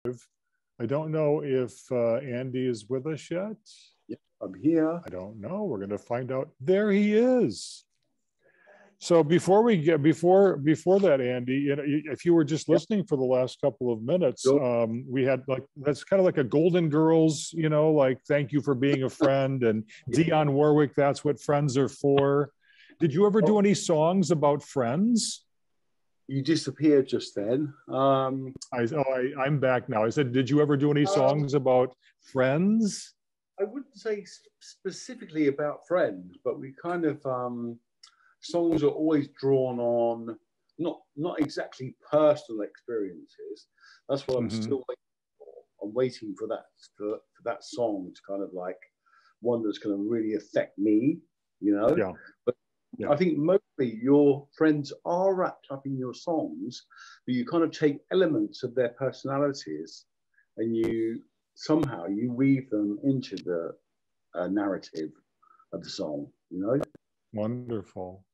I don't know if Andy is with us yet. Yeah, I'm here. I don't know. We're going to find out. There he is. So before we get before that, Andy, you know, if you were just listening for the last couple of minutes, we had like that's kind of like a Golden Girls, you know, like thank you for being a friend, and Dionne Warwick, that's what friends are for. Did you ever do any songs about friends? You disappeared just then. I'm back now. I said, did you ever do any songs about friends? I wouldn't say specifically about friends, but we kind of songs are always drawn on not exactly personal experiences. That's what I'm still waiting for. I'm waiting for that song to kind of like one that's going to really affect me, you know. Yeah. But I think mostly your friends are wrapped up in your songs, but you kind of take elements of their personalities and you somehow you weave them into the narrative of the song, you know. Wonderful.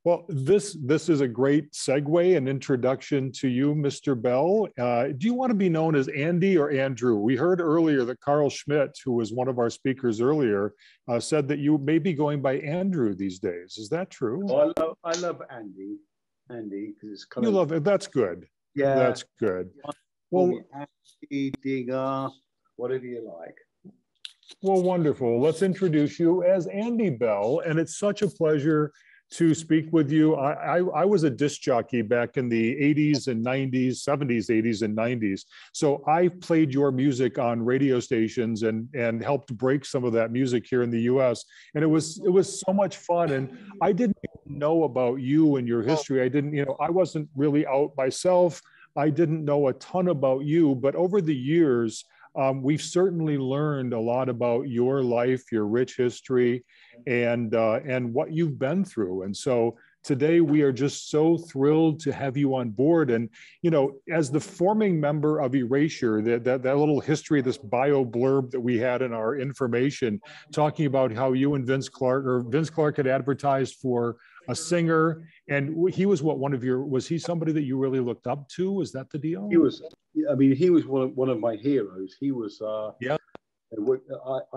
Well, this is a great segue and introduction to you, Mr. Bell. Do you want to be known as Andy or Andrew? We heard earlier that Carl Schmidt, who was one of our speakers earlier, said that you may be going by Andrew these days. Is that true? Oh, I love Andy. Andy, because it's kind of... You love it. That's good. Yeah. That's good. Well, Andy, Digger, whatever you like. Well, wonderful. Let's introduce you as Andy Bell, and it's such a pleasure to speak with you. I was a disc jockey back in the 80s and 90s, 70s, 80s, and 90s. So I played your music on radio stations and helped break some of that music here in the US. And it was so much fun. And I didn't know about you and your history. I wasn't really out myself. I didn't know a ton about you, but over the years, we've certainly learned a lot about your life, your rich history, and what you've been through. And so today we are just so thrilled to have you on board. And, you know, as the forming member of Erasure, that little history, this bio blurb that we had in our information, talking about how you and Vince Clarke had advertised for a singer, and he was was he somebody that you really looked up to? Was that the deal? He was one of my heroes. He was, I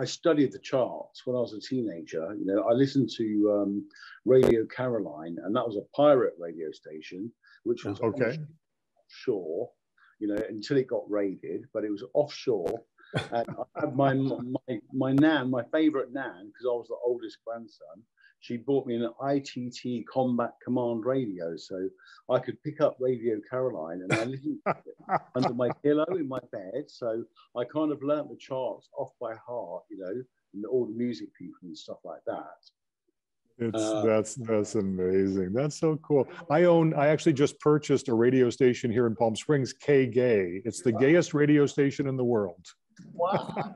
studied the charts when I was a teenager. You know, I listened to Radio Caroline, and that was a pirate radio station, which was offshore, you know, until it got raided, but it was offshore. And I had my nan, my favorite nan, because I was the oldest grandson. She bought me an ITT Combat Command radio, so I could pick up Radio Caroline, and I listened to it under my pillow in my bed. So I kind of learnt the charts off by heart, you know, and all the music people and stuff like that. That's amazing. That's so cool. I actually just purchased a radio station here in Palm Springs, K-Gay. It's the gayest radio station in the world. Wow.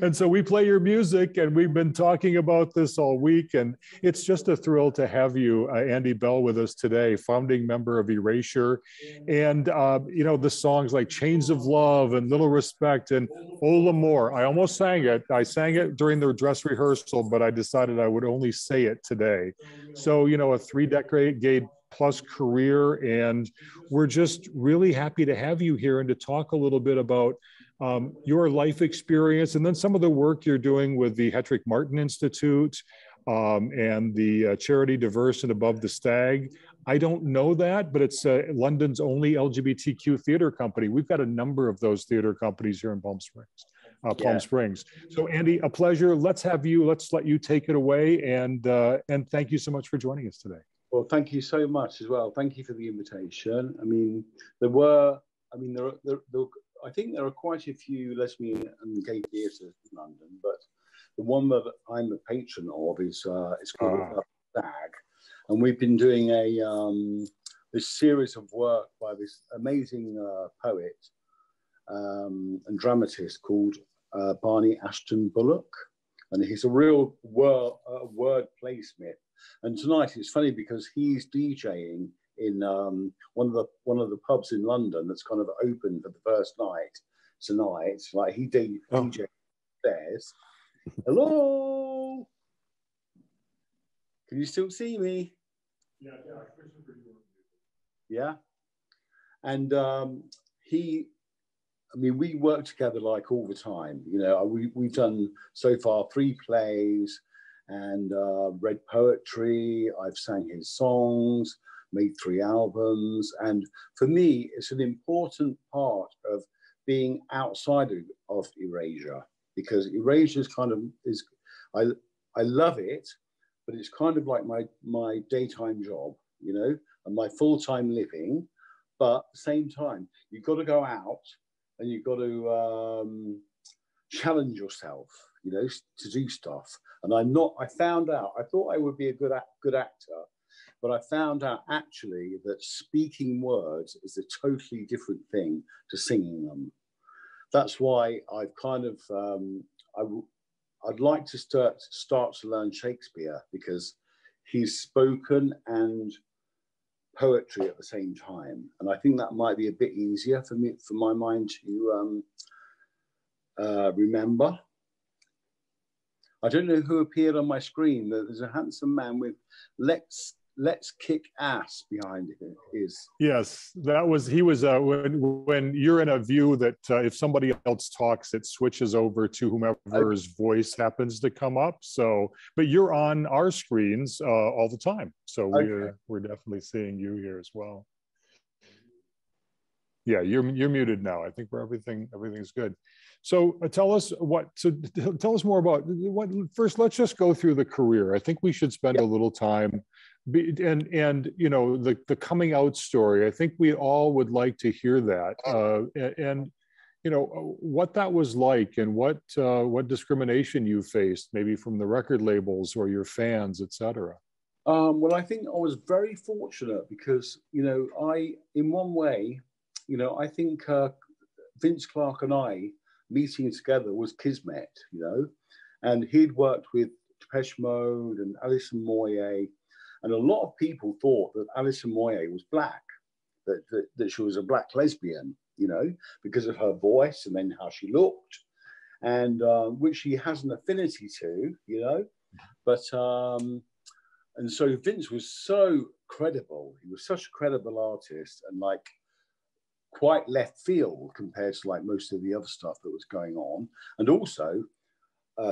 And so we play your music, and we've been talking about this all week, and it's just a thrill to have you, Andy Bell, with us today, founding member of Erasure. And, you know, the songs like Chains of Love and Little Respect and Oh L'Amour, I almost sang it. I sang it during the dress rehearsal, but I decided I would only say it today. So, you know, a 3-decade plus career, and we're just really happy to have you here and to talk a little bit about your life experience, and then some of the work you're doing with the Hetrick-Martin Institute and the charity Diverse and Above the Stag. I don't know that, but it's London's only LGBTQ theater company. We've got a number of those theater companies here in Palm Springs. So Andy, a pleasure. Let's let you take it away, and thank you so much for joining us today. Well, thank you so much as well. Thank you for the invitation. I mean, I think there are quite a few lesbian and gay theatres in London, but the one that I'm a patron of is called Above The Stag, and we've been doing this series of work by this amazing poet and dramatist called Barney Ashton Bullock, and he's a real word playsmith. And tonight it's funny because he's DJing in one of the pubs in London that's kind of open for the first night tonight. Like he DJ upstairs. Hello, can you still see me? Yeah. Yeah. And I mean, we work together like all the time. You know, we've done so far 3 plays and read poetry. I've sang his songs, made 3 albums. And for me, it's an important part of being outside of Erasure, because Erasure is kind of, I love it, but it's kind of like my daytime job, you know, and my full-time living. But at the same time, you've got to go out and you've got to challenge yourself, you know, to do stuff. And I found out, I thought I would be a good actor, but I found out actually that speaking words is a totally different thing to singing them. That's why I've kind of, I'd like to start to learn Shakespeare, because he's spoken and poetry at the same time, and I think that might be a bit easier for me, for my mind to remember. I don't know who appeared on my screen. There's a handsome man with "Let's kick ass" behind his. Yes, he was when you're in a view that if somebody else talks, it switches over to whomever's voice happens to come up. So, but you're on our screens all the time, so we're definitely seeing you here as well. Yeah, you're muted now. I think everything's good. So tell us tell us more about what. First, let's just go through the career. I think we should spend a little time. And you know, the coming out story, I think we all would like to hear that, and you know what that was like, and what discrimination you faced, maybe from the record labels or your fans, etc. Well, I think I was very fortunate, because you know, in one way, you know, I think Vince Clarke and I meeting together was kismet, you know, and he'd worked with Depeche Mode and Alison Moyet. And a lot of people thought that Alison Moyet was black, that she was a black lesbian, you know, because of her voice and then how she looked, and which she has an affinity to, you know. But, and so Vince was so credible. He was such a credible artist, and like quite left field compared to like most of the other stuff that was going on. And also,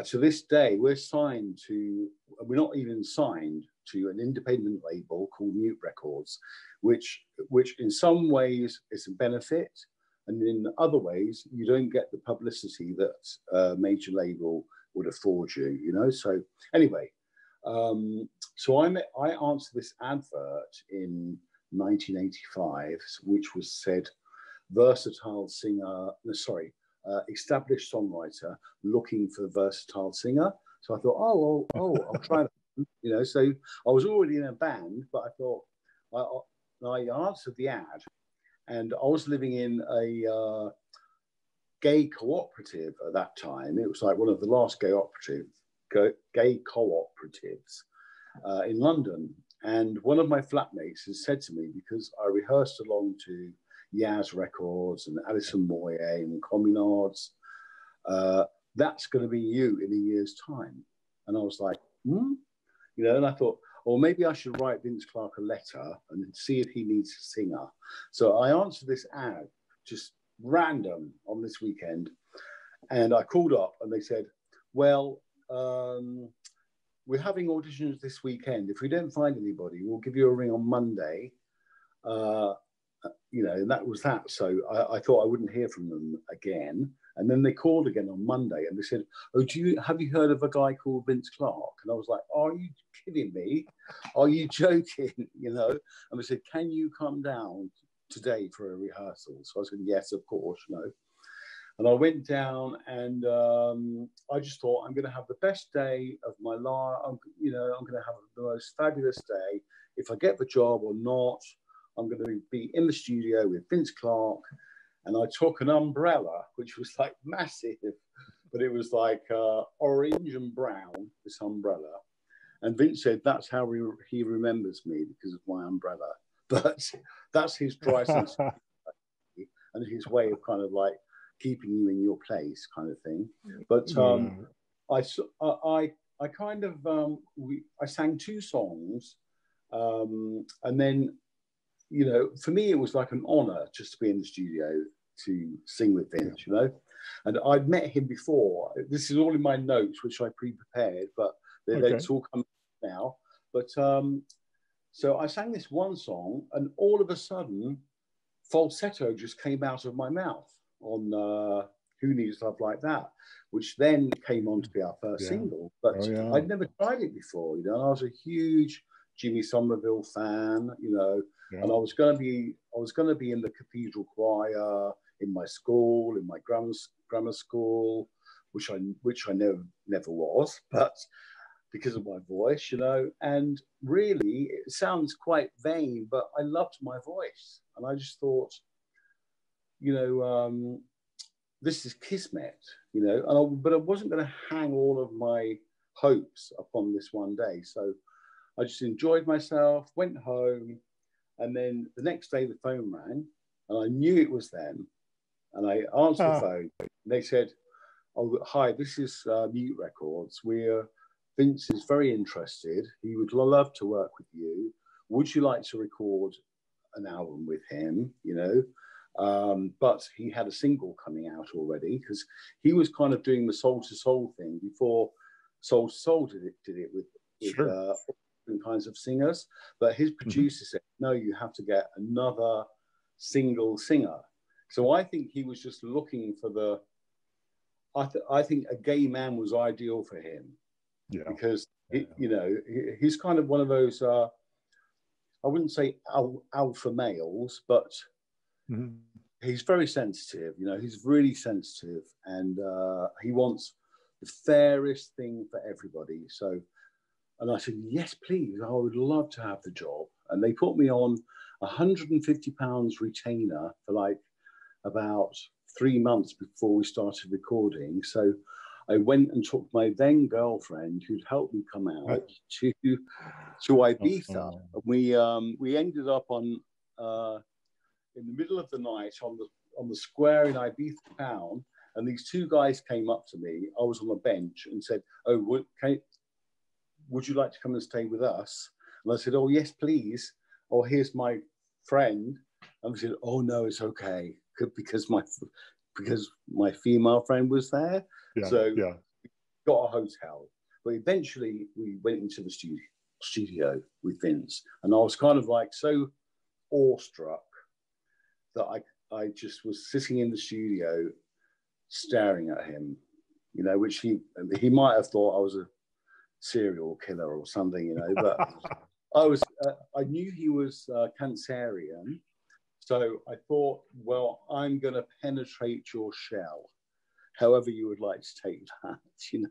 to this day, we're not even signed to an independent label called Mute Records, which in some ways is a benefit, and in other ways you don't get the publicity that a major label would afford you, you know. So anyway, so I answered this advert in 1985, which was said, versatile singer, established songwriter looking for a versatile singer. So I thought, I'll try that. You know, so I was already in a band, but I thought, I answered the ad, and I was living in a gay cooperative at that time. It was like one of the last gay cooperatives in London. And one of my flatmates has said to me, because I rehearsed along to Yaz Records and Alison Moyet and Communards, that's going to be you in a year's time. And I was like, you know, and I thought, or maybe I should write Vince Clarke a letter and see if he needs a singer. So I answered this ad, just random, on this weekend. And I called up and they said, well, we're having auditions this weekend. If we don't find anybody, we'll give you a ring on Monday. You know, and that was that. So I thought I wouldn't hear from them again. And then they called again on Monday and they said, oh, have you heard of a guy called Vince Clarke? And I was like, are you kidding me? Are you joking? You know? And they said, can you come down today for a rehearsal? So I said, yes, of course, you know. And I went down, and I just thought, I'm going to have the best day of my life. You know, I'm going to have the most fabulous day. If I get the job or not, I'm going to be in the studio with Vince Clarke. And I took an umbrella, which was like massive, but it was like orange and brown, this umbrella. And Vince said, that's how he remembers me, because of my umbrella. But that's his dry sense and his way of kind of like keeping you in your place, kind of thing. But I kind of, I sang 2 songs, and then you know, for me, it was like an honor just to be in the studio to sing with Vince, you know. And I'd met him before. This is all in my notes, which I pre-prepared, but it's all coming now. But so I sang this one song, and all of a sudden, falsetto just came out of my mouth on Who Needs Love Like That, which then came on to be our first single. But I'd never tried it before, you know, and I was a huge Jimmy Somerville fan, you know, and I was going to be in the cathedral choir in my school, in my grammar school, which I never was, but because of my voice, you know. And really, it sounds quite vain, but I loved my voice, and I just thought, you know, this is kismet, you know. But I wasn't going to hang all of my hopes upon this one day, so I just enjoyed myself, went home, and then the next day the phone rang, and I knew it was them, and I answered the phone, and they said, "Oh, hi, this is Mute Records. Vince is very interested. He would love to work with you. Would you like to record an album with him?" You know, but he had a single coming out already, because he was kind of doing the Soul to Soul thing before Soul to Soul did it with different kinds of singers. But his producer said, "No, you have to get another single singer." So I think he was just looking for the. I think a gay man was ideal for him. Yeah, because you know, he's kind of one of those. I wouldn't say alpha males, but he's very sensitive. You know, he's really sensitive, and he wants the fairest thing for everybody. So, and I said, "Yes, please. I would love to have the job." And they put me on £150 retainer for like about 3 months before we started recording. So I went and took my then girlfriend, who'd helped me come out, to Ibiza. And we ended up on in the middle of the night on the square in Ibiza town. And these two guys came up to me. I was on a bench and said, "Oh, would you like to come and stay with us?" And I said, "Oh, yes, please. Oh, here's my friend." And they said, "Oh no, it's okay," because my female friend was there. So we got a hotel. But eventually we went into the studio with Vince, and I was kind of like so awestruck that I just was sitting in the studio staring at him, you know, which he might have thought I was a serial killer or something, you know. But I knew he was Cancerian. So I thought, well, I'm going to penetrate your shell, however you would like to take that, you know.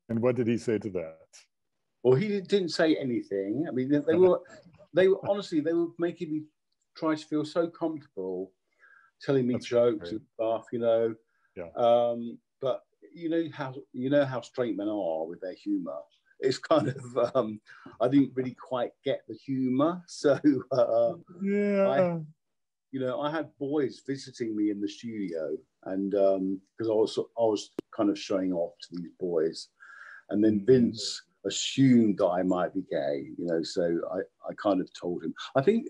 And what did he say to that? Well, he didn't say anything. I mean, they were honestly, they were making me try to feel so comfortable, telling me jokes and stuff, you know. But you know how straight men are with their humor. It's kind of I didn't really quite get the humor, so I had boys visiting me in the studio, and because I was kind of showing off to these boys, and then Vince assumed that I might be gay, you know. So I kind of told him. I think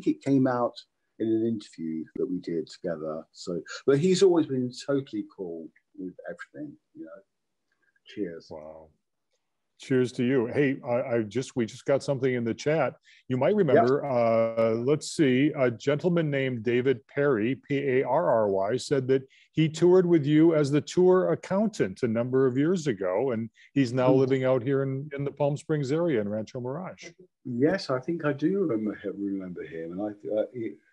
it came out in an interview that we did together. So, but he's always been totally cool with everything, you know. Cheers. Wow. Cheers to you. Hey, we just got something in the chat. You might remember, let's see, a gentleman named David Perry, P-A-R-R-Y, said that he toured with you as the tour accountant a number of years ago, and he's now living out here in the Palm Springs area in Rancho Mirage. Yes, I think I do remember him, and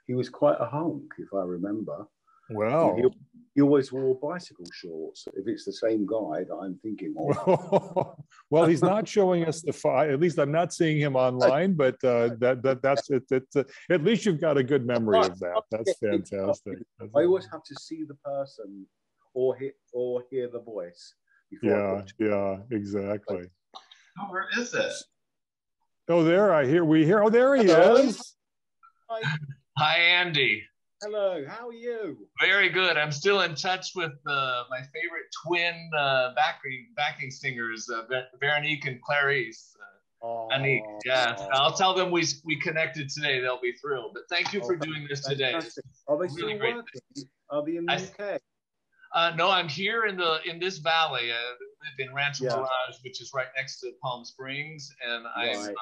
he was quite a hunk, if I remember. Wow. He always wore bicycle shorts, if it's the same guy that I'm thinking of. Well, he's not showing us at least I'm not seeing him online, but that's it. At least you've got a good memory of that. That's fantastic. I always have to see the person or hear the voice. Yeah, exactly. Oh, where is it? Oh, oh, there he is. Hi, Andy. Hello, how are you? Very good. I'm still in touch with my favorite twin backing singers, Veronique and Clarice. Yeah, I'll tell them we connected today. They'll be thrilled. But thank you for doing this today. Are they still working? Are they in the UK? No, I'm here in this valley. I live in Rancho Mirage, which is right next to Palm Springs, and I'm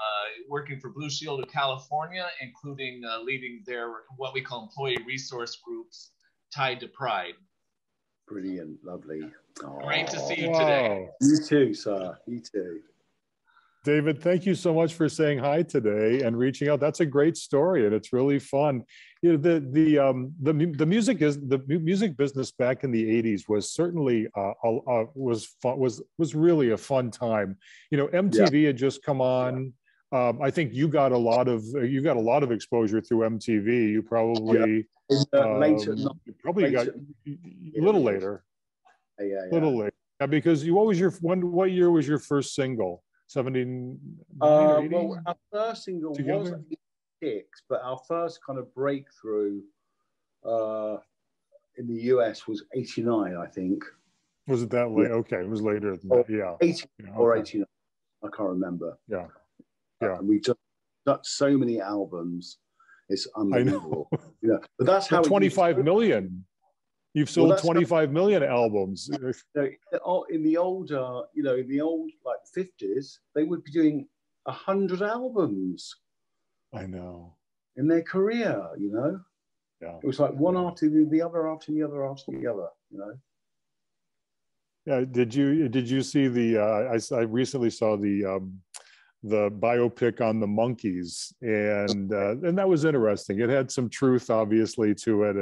working for Blue Shield of California, including leading their what we call employee resource groups tied to Pride. Brilliant, lovely. Great to see you today. You too, sir. You too. David, thank you so much for saying hi today and reaching out. That's a great story, and it's really fun. You know, the music business back in the '80s was certainly was really a fun time. You know, MTV had just come on. I think you got a lot of exposure through MTV. You probably later, probably got a little later. A little later. Yeah, because what year was your first single? 79 or 80? Well, our first single was 86, but our first kind of breakthrough in the US was 89, I think. Was it that late? Okay, it was later than that. Yeah, 80 or 89. I can't remember. Yeah. And we've just done so many albums. It's unbelievable. You know, but that's how 25 million. You've sold 25 million albums. In the old, like 50s, they would be doing 100 albums. I know. In their career, you know. Yeah. It was like one after the other, after the other, after the other, you know. Yeah. Did you see I recently saw the biopic on the Monkees, and that was interesting. It had some truth, obviously, to it,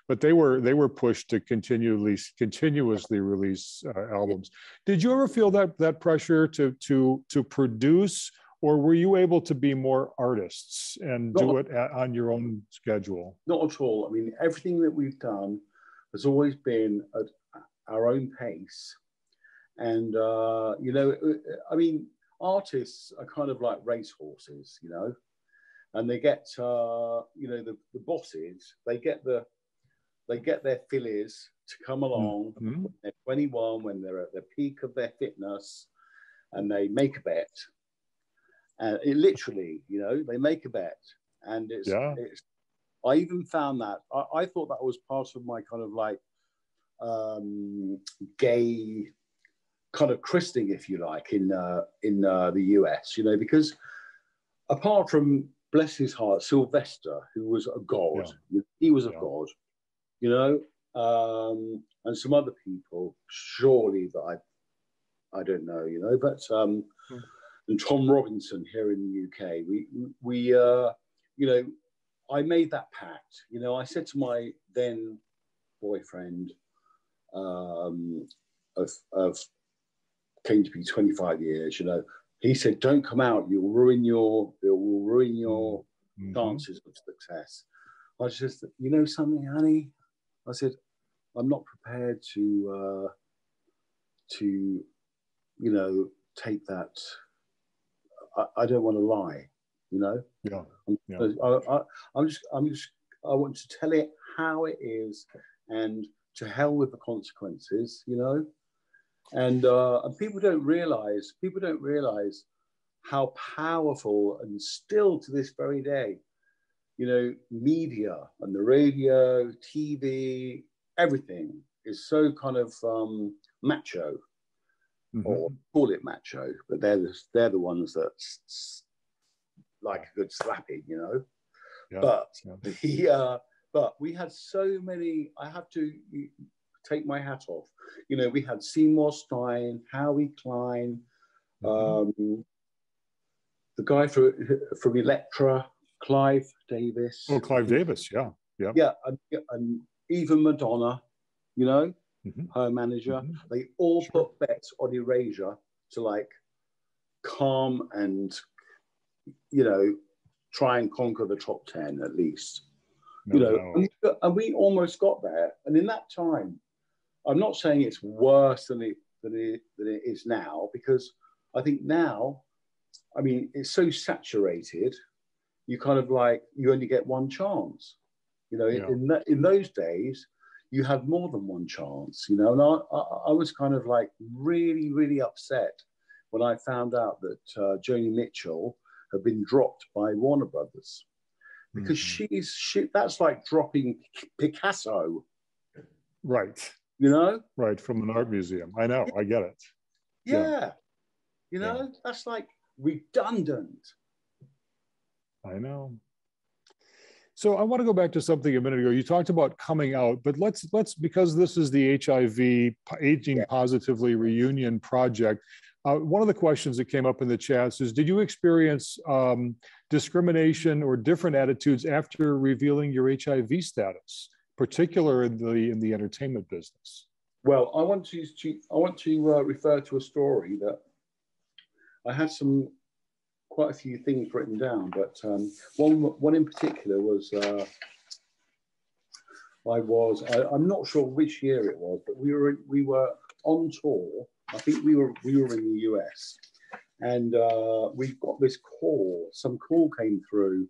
but they were pushed to continuously release albums. Did you ever feel that pressure to produce, or were you able to be more artists and do it on your own schedule? Not at all. I mean, everything that we've done has always been at our own pace, and you know, I mean, artists are kind of like racehorses, you know, and they get, you know, the bosses, they get their fillies to come along when they're 21, when they're at the peak of their fitness, and they make a bet. And it literally, you know, they make a bet. And it's I even found that, I thought that was part of my kind of like gay kind of christening, if you like, in the US, you know, because apart from, bless his heart, Sylvester, who was a god, he was a god, you know, and some other people, surely that I don't know, you know, but and Tom Robinson here in the UK, we you know, I made that pact, you know, I said to my then boyfriend of came to be 25 years, you know, he said, don't come out, it will ruin your chances of success. I just, you know something, honey? I said, I'm not prepared to you know, take that. I don't want to lie, you know? I want to tell it how it is, and to hell with the consequences, you know? And people don't realize how powerful, and still to this very day, you know, media and the radio, TV, everything is so kind of macho, or call it macho, but they're the ones that like a good slapping, you know. But we had so many. I have to take my hat off. You know, we had Seymour Stein, Howie Klein, the guy from Elektra, Clive Davis. Oh, Clive Davis, yeah. And even Madonna, you know, her manager. They all put bets on Erasure to like calm and, you know, try and conquer the top 10 at least. And we almost got there. And in that time, I'm not saying it's worse than it is now, because I think now, I mean, it's so saturated, you kind of like, you only get one chance. You know, in those days, you had more than one chance, you know, and I was kind of like really, really upset when I found out that Joni Mitchell had been dropped by Warner Brothers, because that's like dropping Picasso. Right. You know? Right, from an art museum. I know, I get it. Yeah. You know, that's like redundant. I know. So I want to go back to something a minute ago. You talked about coming out, but let's because this is the HIV Aging Positively Reunion Project. One of the questions that came up in the chats is, did you experience discrimination or different attitudes after revealing your HIV status, particularly in the entertainment business? Well, I want to refer to a story that I had quite a few things written down, but one in particular was I'm not sure which year it was, but we were on tour. I think we were in the US, and we got this call. Some call came through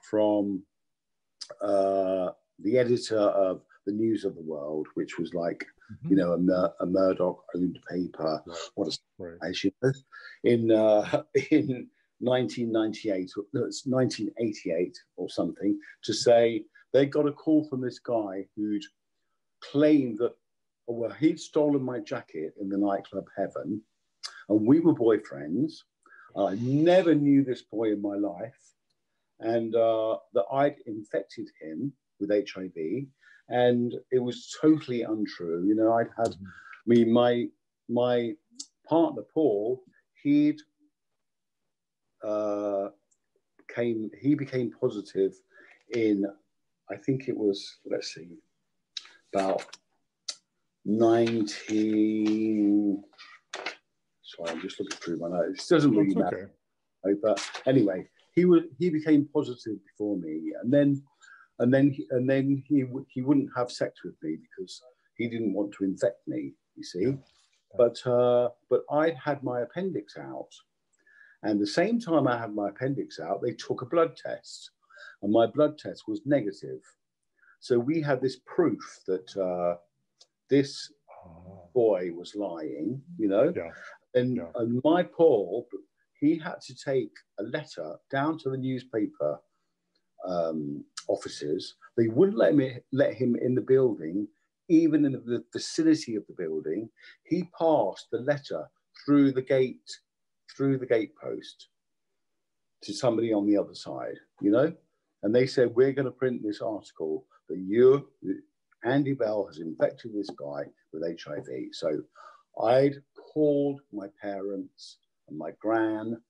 from the editor of the News of the World, which was like, you know, a Murdoch-owned paper. What a surprise, you know, in 1998, no, it's 1988 or something, to say they got a call from this guy who'd claimed that, well, he'd stolen my jacket in the nightclub Heaven, and we were boyfriends. I never knew this boy in my life, and that I'd infected him with HIV, and it was totally untrue. You know, I'd had my partner Paul, he became positive in, I think it was, let's see, about 19. Sorry, I'm just looking through my notes. It doesn't really matter. Okay. But anyway, he became positive before me, and then he wouldn't have sex with me because he didn't want to infect me. You see, but I'd had my appendix out, and the same time I had my appendix out, they took a blood test, and my blood test was negative. So we had this proof that this boy was lying, you know. And my Paul, he had to take a letter down to the newspaper offices. They wouldn't let him in the building, even in the vicinity of the building. He passed the letter through the gate post to somebody on the other side, you know. And they said, we're going to print this article that Andy Bell has infected this guy with HIV. So I'd called my parents and my gran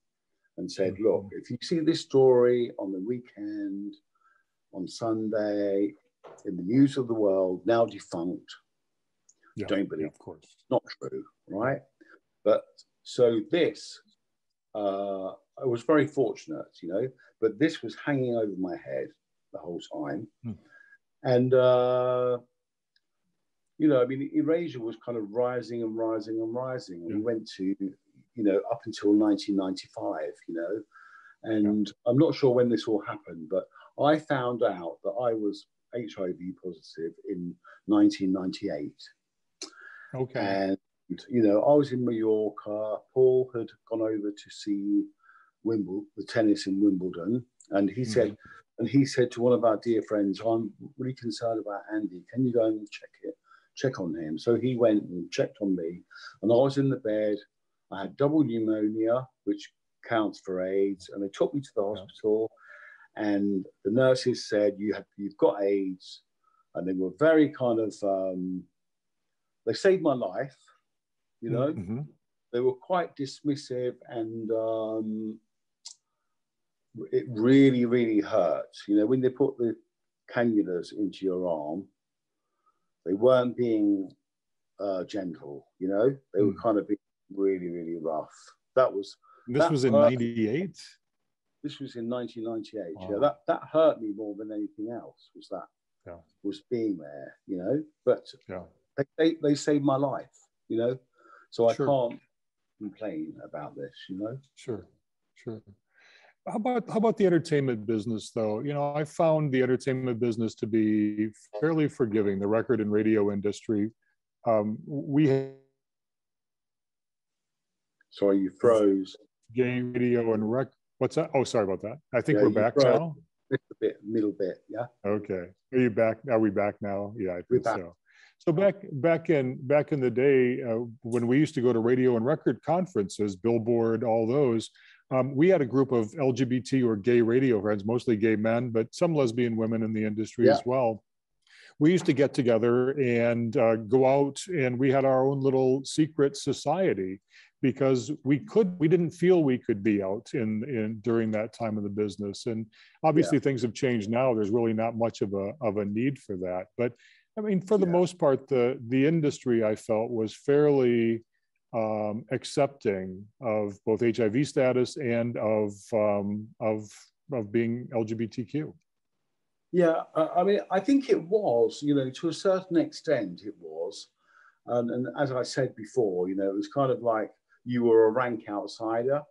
and said, look, if you see this story on the weekend, on Sunday, in the News of the World, now defunct, don't believe it. Of course. It's not true, right? But so this, I was very fortunate, you know, but this was hanging over my head the whole time. And, you know, I mean, Erasure was kind of rising and rising and rising. We went to, you know, up until 1995, you know, and I'm not sure when this all happened, but I found out that I was HIV positive in 1998. Okay. And, you know, I was in Mallorca. Paul had gone over to see the tennis in Wimbledon, and he said, to one of our dear friends, I'm really concerned about Andy. Can you go and check on him? So he went and checked on me, and I was in the bed. I had double pneumonia, which counts for AIDS, and they took me to the hospital, and the nurses said, you've got AIDS, and they were very kind of, they saved my life, you know. They were quite dismissive, and it really, really hurt. You know, when they put the cannulas into your arm, they weren't being gentle, you know. They were kind of being really, really rough. This was in 98? This was in 1998. Wow. Yeah, that hurt me more than anything else, was being there, you know. But they saved my life, you know. So I can't complain about this, you know. Sure. How about the entertainment business, though? You know, I found the entertainment business to be fairly forgiving, the record and radio industry. Sorry, you froze. Gay radio and rec. What's that? Oh, sorry about that. I think Yeah, we're back froze. now. Just a bit, middle bit, yeah. Okay. Are you back? Are we back now? Yeah, I think back. so. So back in the day, when we used to go to radio and record conferences, Billboard, all those, we had a group of LGBT or gay radio friends, mostly gay men, but some lesbian women in the industry as well. We used to get together and go out, and we had our own little secret society because we didn't feel we could be out during that time of the business. And obviously things have changed now. There's really not much of a need for that. But I mean, for the most part, the industry, I felt, was fairly accepting of both HIV status and of being LGBTQ. Yeah, I mean, I think it was, you know, to a certain extent it was. And as I said before, you know, it was kind of like you were a rank outsider,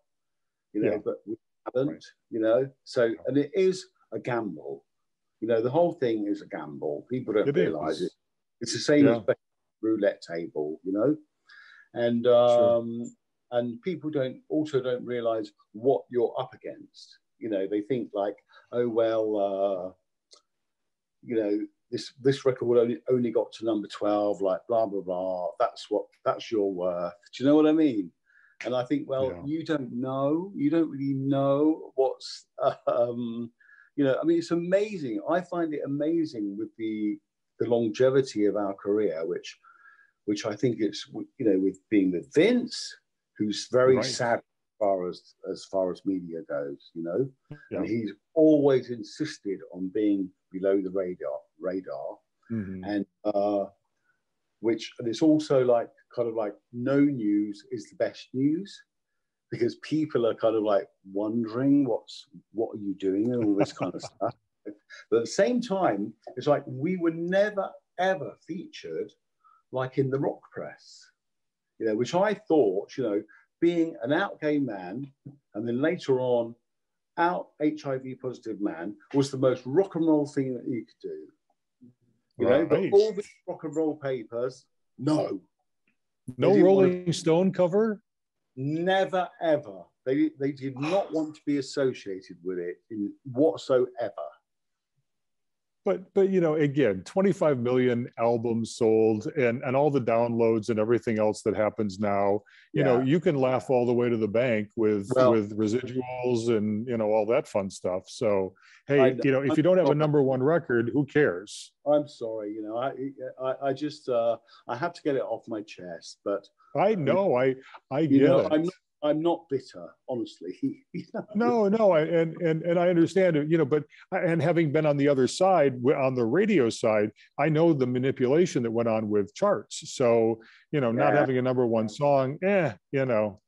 you know, but with talent, you know. So, and it is a gamble. You know, the whole thing is a gamble. People don't realize it. It's the same as a roulette table, you know. And and people don't realize what you're up against. You know, they think like, oh well, you know, this record only got to number 12, like blah blah blah. That's your worth. Do you know what I mean? And I think, well, you don't really know what's you know, I mean, it's amazing. I find it amazing with the longevity of our career, which I think it's, you know, with being with Vince, who's very sad as far as media goes, you know, and he's always insisted on being below the radar, and it's also like kind of like no news is the best news, because people are kind of like wondering what are you doing and all this kind of stuff. But at the same time, it's like we were never ever featured like in the rock press, you know, which I thought, you know, being an out gay man and then later on out HIV positive man was the most rock and roll thing that you could do. You know, but all the rock and roll papers, no Rolling Stone cover. Never ever. They did not want to be associated with it in whatsoever. But you know, again, 25 million albums sold and all the downloads and everything else that happens now, you know, you can laugh all the way to the bank with residuals and, you know, all that fun stuff. So, hey, you know, if you don't have a number one record, who cares? I'm sorry, you know, I just, I have to get it off my chest, but. I know, I get it. I'm not bitter, honestly. No, and I understand it, you know, but and having been on the other side, on the radio side, I know the manipulation that went on with charts. So, you know, not having a number one song, you know,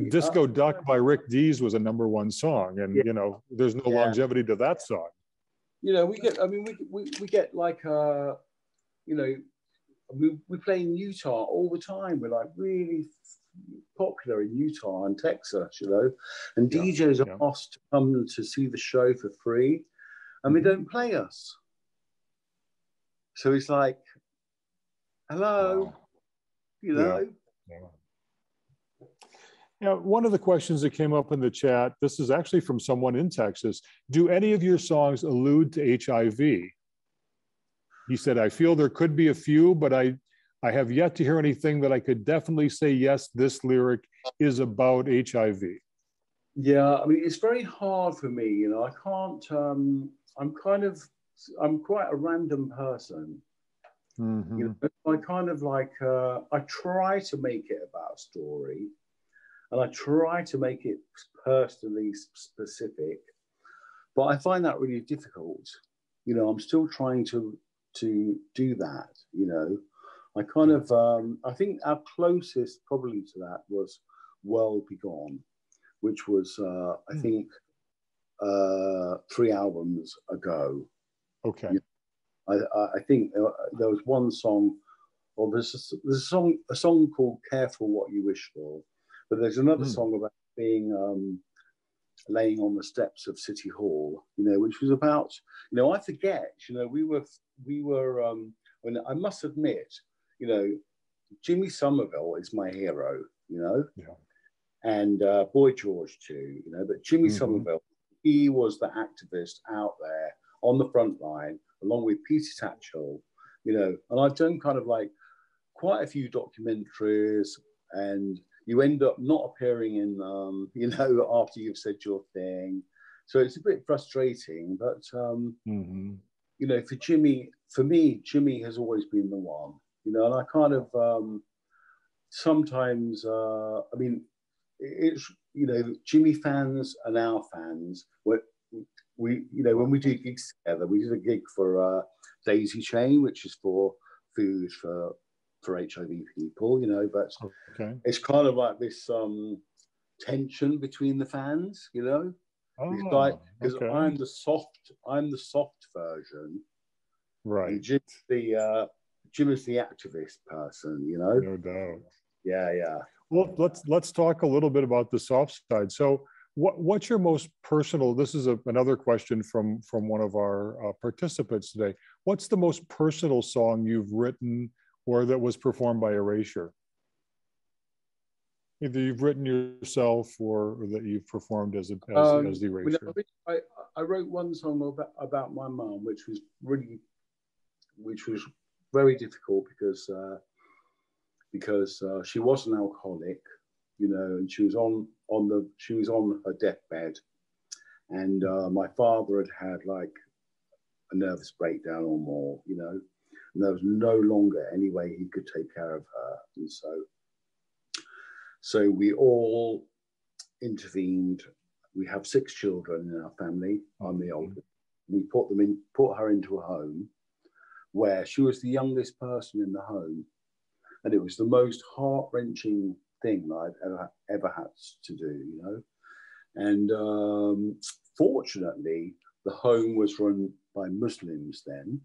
Disco Duck by Rick Dees was a number one song, and you know, there's no longevity to that song. You know, we get like you know, we play in Utah all the time. We're like really popular in Utah and Texas, you know, and DJs are asked to come to see the show for free, and they don't play us. So it's like, hello, you know. Now, one of the questions that came up in the chat, this is actually from someone in Texas. Do any of your songs allude to HIV? He said, I feel there could be a few, but I have yet to hear anything that I could definitely say, yes, this lyric is about HIV. Yeah, I mean, it's very hard for me, you know, I can't, I'm quite a random person. You know, I kind of like, I try to make it about a story, and I try to make it personally specific, but I find that really difficult. You know, I'm still trying to do that, you know. I kind of, I think our closest probably to that was World Be Gone, which was, I think, 3 albums ago. Okay. You know, I think there was one song, or there's a song called Careful What You Wish For, but there's another song about being, laying on the steps of City Hall, you know, which was about, you know, I forget, you know, we were, and I must admit, you know, Jimmy Somerville is my hero, you know, and Boy George too, you know. But Jimmy Somerville, he was the activist out there on the front line, along with Peter Tatchell, you know. And I've done kind of like quite a few documentaries, and you end up not appearing in them, you know, after you've said your thing. So it's a bit frustrating, but, you know, for me, Jimmy has always been the one, you know. And I kind of sometimes, I mean, it's, you know, Jimmy fans and our fans, we you know, when we do gigs together, we did a gig for Daisy Chain, which is for food for HIV people, you know, but it's kind of like this tension between the fans, you know. Because I'm the soft version, right? And Jim is the activist person, you know. No doubt. Yeah. Well, let's talk a little bit about the soft side. So, what's your most personal? This is another question from one of our participants today. What's the most personal song you've written or that was performed by Erasure? Either you've written yourself or that you've performed as the Erasure. I wrote one song about my mum, which was very difficult because she was an alcoholic, you know, and she was on her deathbed, and my father had like a nervous breakdown or more, you know, and there was no longer any way he could take care of her, and so we all intervened. We have 6 children in our family. I'm the oldest. We put her into a home where she was the youngest person in the home, and it was the most heart-wrenching thing that I've ever had to do, you know. And fortunately, the home was run by Muslims then,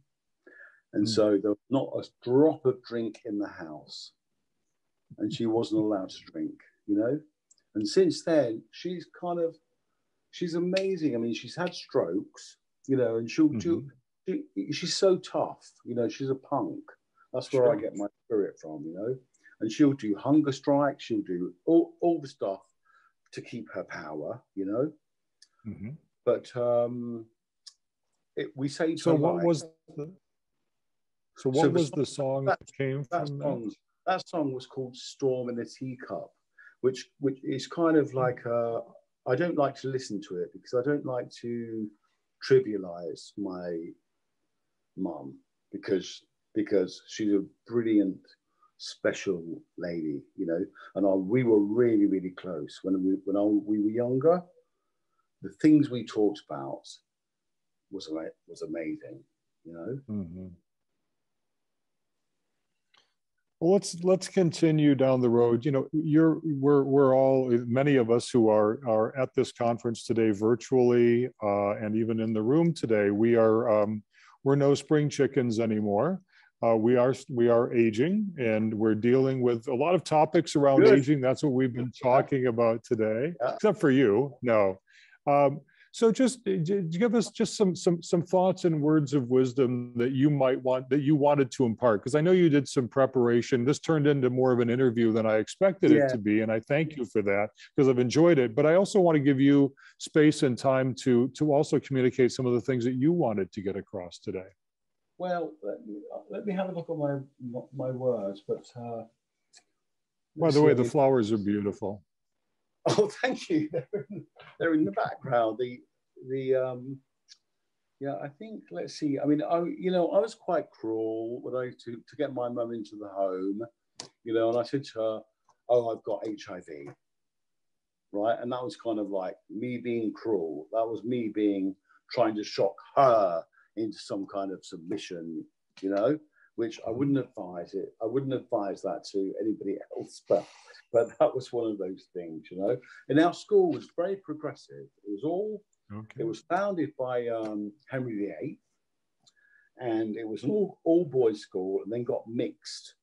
and so there was not a drop of drink in the house, and she wasn't allowed to drink, you know. And since then, she's amazing. I mean, she's had strokes, you know, and she's so tough, you know. She's a punk. That's where I get my spirit from, you know. And she'll do hunger strikes. She'll do all the stuff to keep her power, you know. But we saved her life. So what was the song that came from that? That song was called "Storm in a Teacup," which is kind of like I don't like to listen to it because I don't like to trivialize my mum because she's a brilliant, special lady, you know. And we were really, really close when we were younger. The things we talked about was amazing, you know. Well, let's continue down the road. You know, we're all, many of us who are at this conference today virtually, and even in the room today, we're no spring chickens anymore. We are aging, and we're dealing with a lot of topics around aging. That's what we've been talking about today, except for you. No. So just give us just some thoughts and words of wisdom that you wanted to impart, because I know you did some preparation. This turned into more of an interview than I expected it to be, and I thank you for that because I've enjoyed it. But I also want to give you space and time to also communicate some of the things that you wanted to get across today. Well, let me have a look at my words. But by the way, the flowers are beautiful. Oh, thank you. They're in the background. Yeah, I think, let's see. I mean, I was quite cruel when to get my mum into the home, you know, and I said to her, "Oh, I've got HIV," right? And that was kind of like me being cruel. That was me trying to shock her into some kind of submission, you know, which I wouldn't advise it. I wouldn't advise that to anybody else, but that was one of those things, you know. And our school was very progressive. It was founded by Henry VIII, and it was an all boys school, and then got mixed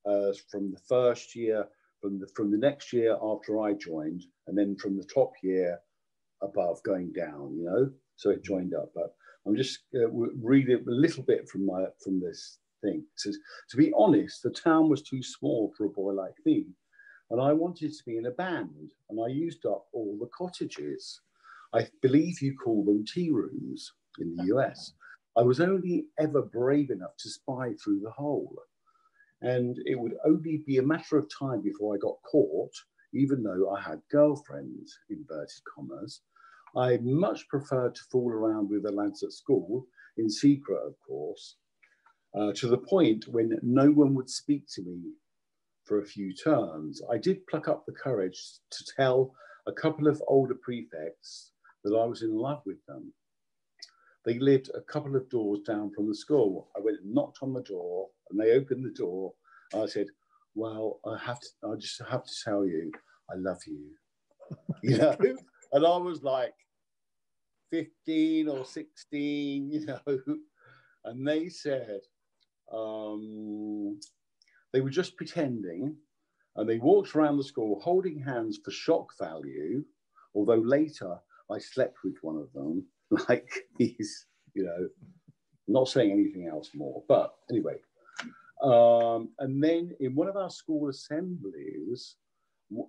from the first year, from the next year after I joined, and then from the top year above going down, you know. So it joined up. But I'm just reading a little bit from this thing. It says, "To be honest, the town was too small for a boy like me. and I wanted to be in a band, and I used up all the cottages. I believe you call them tea rooms in the US. I was only ever brave enough to spy through the hole. And it would only be a matter of time before I got caught, even though I had girlfriends, inverted commas. I much preferred to fool around with the lads at school, in secret, of course, to the point when no one would speak to me for a few terms. I did pluck up the courage to tell a couple of older prefects that I was in love with them. They lived a couple of doors down from the school. I went and knocked on the door, and they opened the door. I said, well, I just have to tell you, I love you. You know? And I was like 15 or 16, you know, and they said, they were just pretending, and they walked around the school holding hands for shock value, although later I slept with one of them. Like he's, you know, not saying anything else more. But anyway, and then in one of our school assemblies,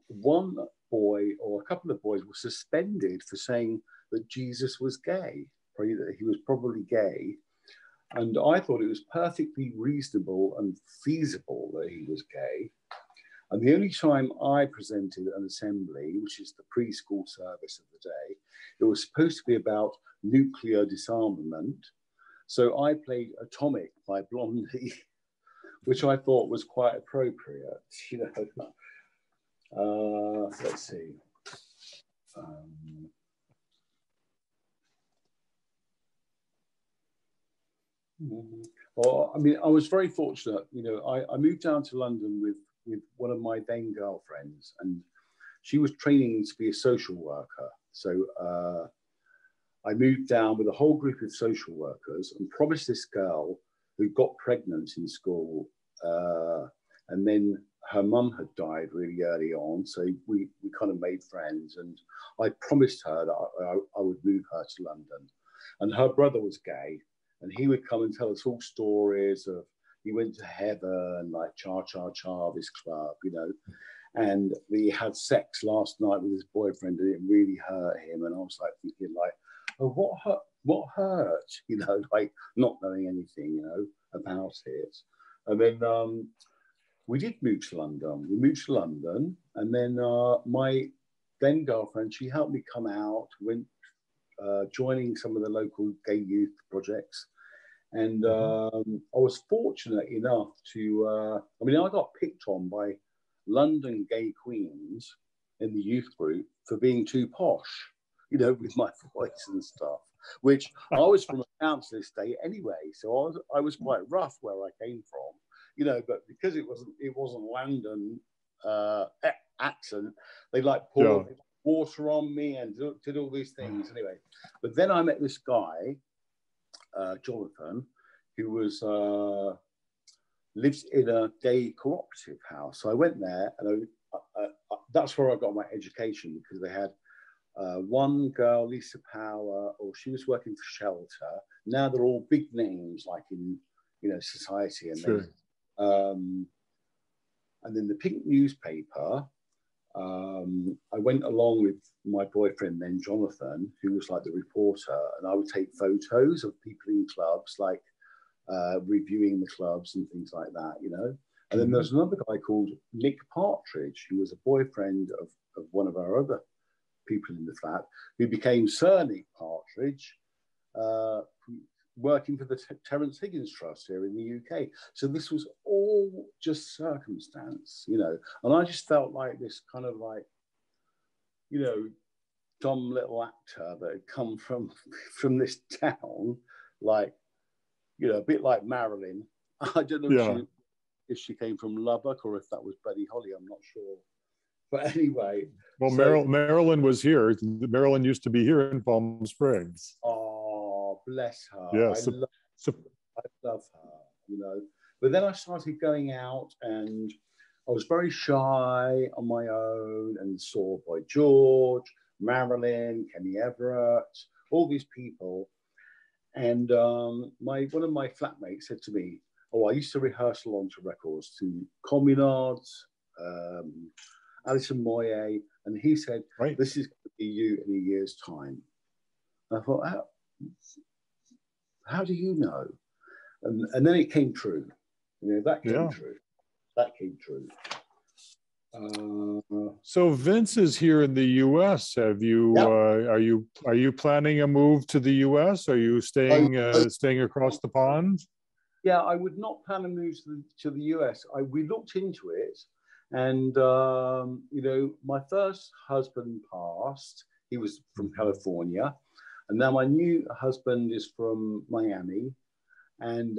one boy or a couple of boys were suspended for saying that Jesus was gay, that he was probably gay. And I thought it was perfectly reasonable and feasible that he was gay. And the only time I presented an assembly, which is the preschool service of the day, it was supposed to be about nuclear disarmament. So I played Atomic by Blondie, which I thought was quite appropriate, you know. Let's see. Well, I mean, I was very fortunate, you know, I moved down to London with one of my then girlfriends, and she was training to be a social worker. So I moved down with a whole group of social workers and promised this girl who got pregnant in school, and then her mum had died really early on. So we kind of made friends, and I promised her that I would move her to London. And her brother was gay, and he would come and tell us all stories of, he went to heaven, like cha-cha-cha, this club, you know, and he had sex last night with his boyfriend and it really hurt him. And I was like thinking like, oh, what hurt? You know, like not knowing anything, you know, about it. And then we did move to London. We moved to London, and then my then girlfriend, she helped me come out, went joining some of the local gay youth projects. And I was fortunate enough to, I mean, I got picked on by London gay queens in the youth group for being too posh, you know, with my voice and stuff, which I was from a council estate anyway. So I was quite rough where I came from, you know, but because it wasn't London accent, they like poured water on me and did all these things anyway. But then I met this guy, Jonathan, who was lives in a gay cooperative house. So I went there, and that's where I got my education, because they had one girl, Lisa Power, or she was working for Shelter. Now they're all big names, like in, you know, society. And sure. And then the Pink newspaper, I went along with my boyfriend then, Jonathan, who was like the reporter, and I would take photos of people in clubs, like reviewing the clubs and things like that, you know. And then there's another guy called Nick Partridge, who was a boyfriend of one of our other people in the flat, who became Sir Nick Partridge, working for the Terence Higgins Trust here in the UK. So this was all just circumstance, you know. And I just felt like this kind of like, you know, dumb little actor that had come from this town, like, you know, a bit like Marilyn. I don't know if she came from Lubbock or if that was Buddy Holly, I'm not sure. But anyway. Well, so, Marilyn was here. Marilyn used to be here in Palm Springs. Oh, bless her. Yes. I love her, you know. But then I started going out, and I was very shy on my own, and saw Boy George, Marilyn, Kenny Everett, all these people. And one of my flatmates said to me, oh, I used to rehearse along to records to Communards, Alison Moyet, and he said, right. This is going to be you in a year's time. And I thought, how do you know? And then it came true. You know, that came true. That came true. So Vince is here in the U.S. Have you? Are you planning a move to the U.S.? Are you staying across the pond? Yeah, I would not plan a move to the US. We looked into it, and you know, my first husband passed. He was from California, and now my new husband is from Miami, and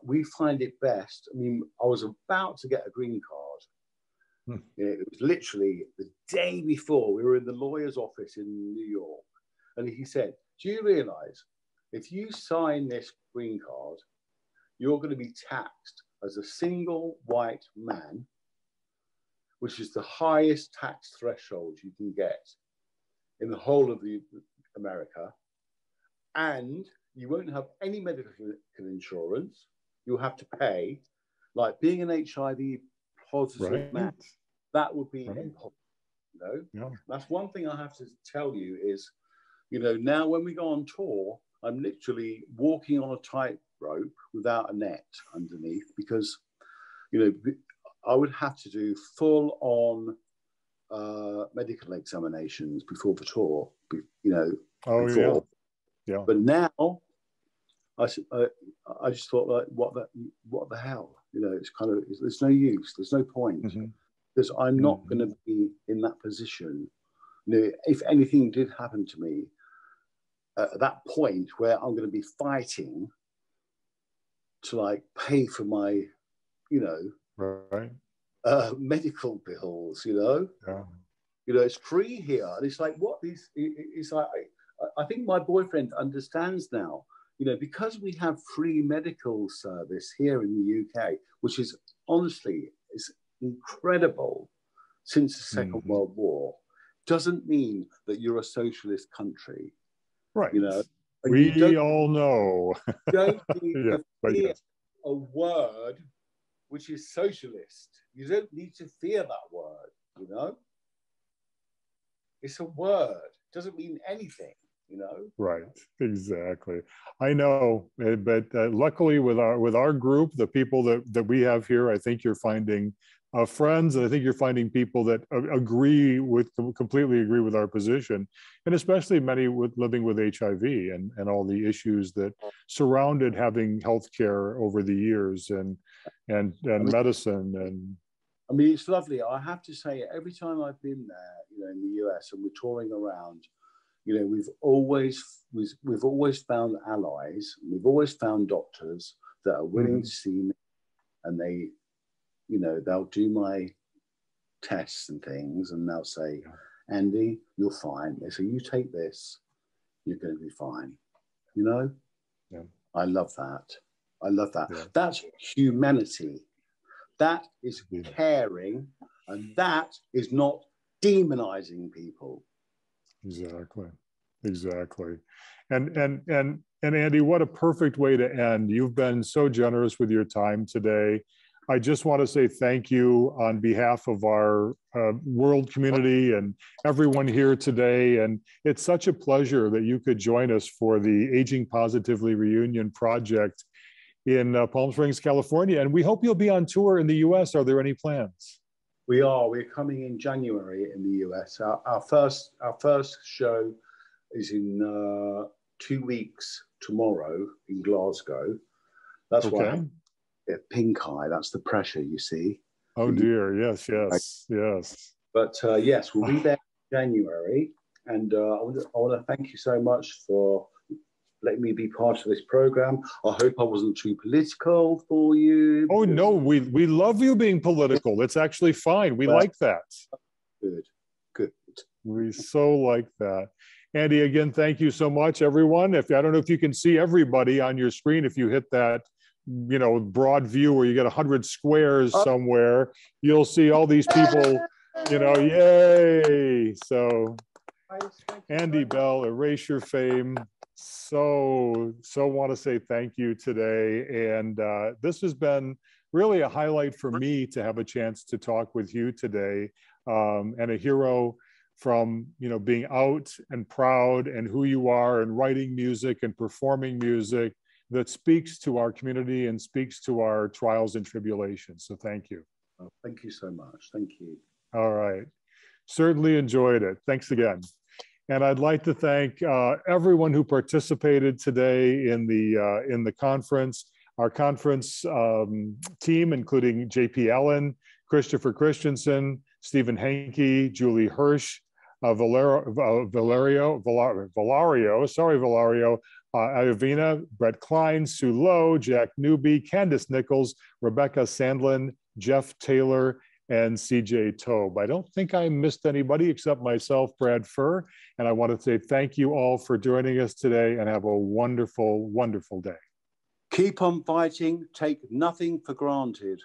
we find it best. I mean, I was about to get a green card. It was literally the day before. We were in the lawyer's office in New York, and he said, "Do you realize if you sign this green card, you're going to be taxed as a single white man, which is the highest tax threshold you can get in the whole of America. And you won't have any medical insurance. You'll have to pay, like being an HIV positive man, that would be impossible, you know? Yeah. That's one thing I have to tell you is, you know, now when we go on tour, I'm literally walking on a tightrope without a net underneath, because, you know, I would have to do full on medical examinations before the tour, you know. Before. Yeah. But now, I just thought, like, what the hell, you know? It's kind of, there's no use, there's no point, because I'm not going to be in that position. You know, if anything did happen to me at that point where I'm going to be fighting to like pay for my, you know, medical bills, you know. You know, it's free here, and it's like, what these? It's like, I think my boyfriend understands now. You know, because we have free medical service here in the UK, which is honestly is incredible since the Second World War, doesn't mean that you're a socialist country. Right. You know, and we all know. You don't need to fear a word which is socialist. You don't need to fear that word, you know? It's a word. It doesn't mean anything, you know? Right, exactly. I know, but luckily with our group, the people that we have here, I think you're finding friends, and I think you're finding people that completely agree with our position, and especially many living with HIV and all the issues that surrounded having healthcare over the years and medicine. And I mean, it's lovely. I have to say, every time I've been there, you know, in the US, and we're touring around, you know, we've always found allies. We've always found doctors that are willing to see me, and they, you know, they'll do my tests and things, and they'll say, Andy, you're fine. They say, you take this, you're going to be fine. You know? Yeah. I love that. I love that. Yeah. That's humanity. That is caring, and that is not demonizing people. Exactly. And Andy, what a perfect way to end. You've been so generous with your time today. I just want to say thank you on behalf of our world community and everyone here today. And it's such a pleasure that you could join us for the Aging Positively Reunion Project in Palm Springs, California. And we hope you'll be on tour in the US. Are there any plans? We are. We're coming in January in the US. Our first show is in 2 weeks tomorrow in Glasgow. That's why pink eye. That's the pressure, you see. Oh dear, yes. But yes, we'll be there in January, and I want to thank you so much for letting me be part of this program. I hope I wasn't too political for you. Oh no, we love you being political. It's actually fine. We like that. Good. We so like that. Andy, again, thank you so much, everyone. I don't know if you can see everybody on your screen. If you hit that, you know, broad view where you get 100 squares somewhere, you'll see all these people, you know, yay. So Andy Bell, Erasure fame. So want to say thank you today. And this has been really a highlight for me to have a chance to talk with you today. and a hero from, you know, being out and proud and who you are and writing music and performing music that speaks to our community and speaks to our trials and tribulations. So thank you. Oh, thank you so much. Thank you. All right. Certainly enjoyed it. Thanks again. And I'd like to thank everyone who participated today in the conference. Our conference team, including JP Allen, Christopher Christensen, Stephen Hankey, Julie Hirsch, Valario, Iovina, Brett Klein, Sue Lowe, Jack Newby, Candace Nichols, Rebecca Sandlin, Jeff Taylor, and CJ Tobe. I don't think I missed anybody except myself, Brad Furr. And I want to say thank you all for joining us today and have a wonderful, wonderful day. Keep on fighting. Take nothing for granted.